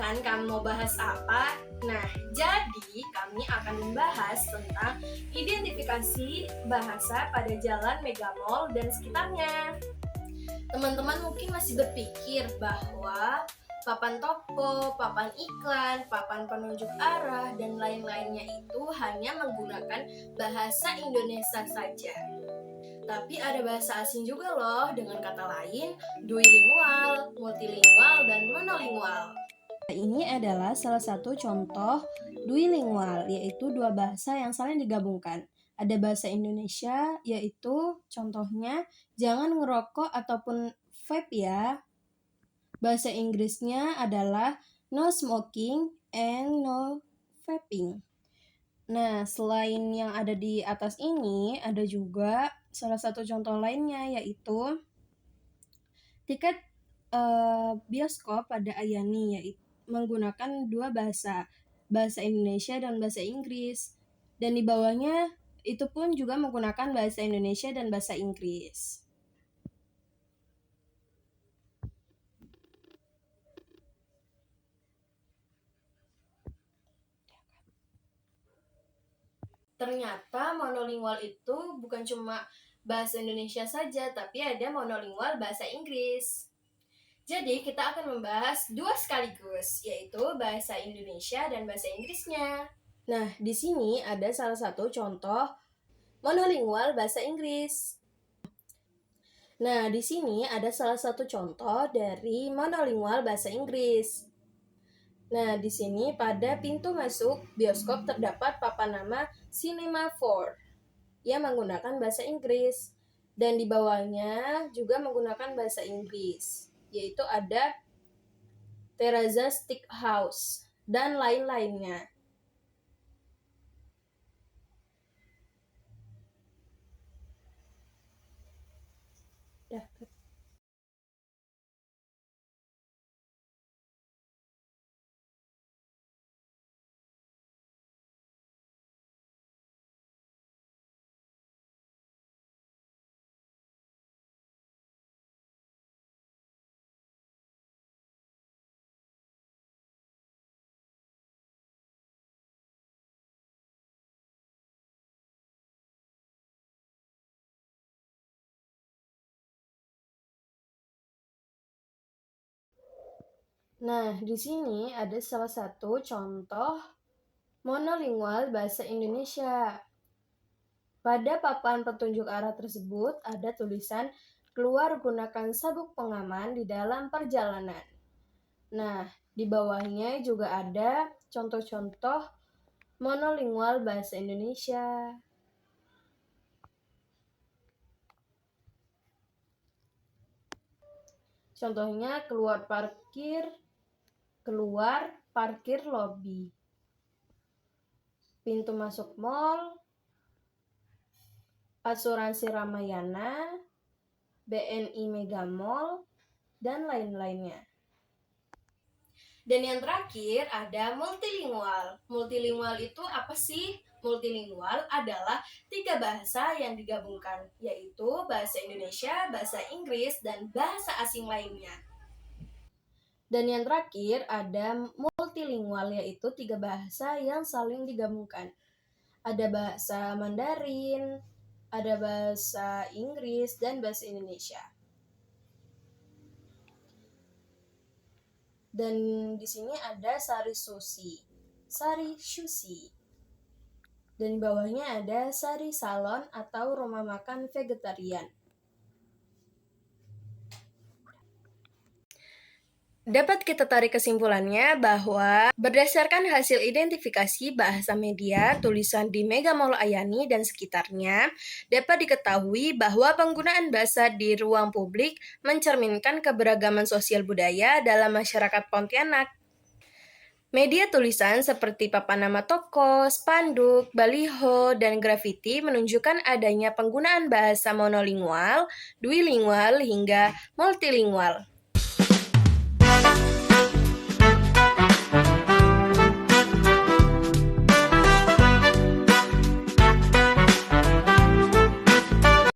kan kami mau bahas apa? Nah, jadi kami akan membahas tentang identifikasi bahasa pada jalan Megamall dan sekitarnya. Teman-teman mungkin masih berpikir bahwa papan toko, papan iklan, papan penunjuk arah, dan lain-lainnya itu hanya menggunakan bahasa Indonesia saja. Tapi ada bahasa asing juga loh, dengan kata lain, duilingual, multilingual, dan monolingual. Ini adalah salah satu contoh duilingual, yaitu dua bahasa yang saling digabungkan. Ada bahasa Indonesia, yaitu contohnya jangan ngerokok ataupun vape ya. Bahasa Inggrisnya adalah no smoking and no vaping. Nah, selain yang ada di atas ini, ada juga salah satu contoh lainnya, yaitu tiket bioskop pada Ayani, yaitu menggunakan dua bahasa Indonesia dan bahasa Inggris. Dan di bawahnya itu pun juga menggunakan bahasa Indonesia dan bahasa Inggris. Ternyata monolingual itu bukan cuma bahasa Indonesia saja, tapi ada monolingual bahasa Inggris. Jadi kita akan membahas dua sekaligus, yaitu bahasa Indonesia dan bahasa Inggrisnya. Nah, di sini ada salah satu contoh monolingual bahasa Inggris. Nah, di sini ada salah satu contoh dari monolingual bahasa Inggris. Nah, di sini pada pintu masuk bioskop terdapat papan nama Cinema 4 yang menggunakan bahasa Inggris. Dan di bawahnya juga menggunakan bahasa Inggris, yaitu ada Terraza Steakhouse dan lain-lainnya. Nah, di sini ada salah satu contoh monolingual bahasa Indonesia. Pada papan petunjuk arah tersebut ada tulisan keluar gunakan sabuk pengaman di dalam perjalanan. Nah, di bawahnya juga ada contoh-contoh monolingual bahasa Indonesia. Contohnya keluar parkir lobi, pintu masuk mall, asuransi Ramayana, BNI Megamall, dan lain-lainnya. Dan yang terakhir ada multilingual. Multilingual itu apa sih? Multilingual adalah 3 bahasa yang digabungkan, yaitu bahasa Indonesia, bahasa Inggris, dan bahasa asing lainnya. Dan yang terakhir ada multilingual, yaitu 3 bahasa yang saling digabungkan. Ada bahasa Mandarin, ada bahasa Inggris, dan bahasa Indonesia. Dan di sini ada sari sushi. Dan di bawahnya ada sari salon atau rumah makan vegetarian. Dapat kita tarik kesimpulannya bahwa berdasarkan hasil identifikasi bahasa media tulisan di Megamall Ayani dan sekitarnya, dapat diketahui bahwa penggunaan bahasa di ruang publik mencerminkan keberagaman sosial budaya dalam masyarakat Pontianak. Media tulisan seperti papan nama toko, spanduk, baliho, dan grafiti menunjukkan adanya penggunaan bahasa monolingual, duilingual, hingga multilingual.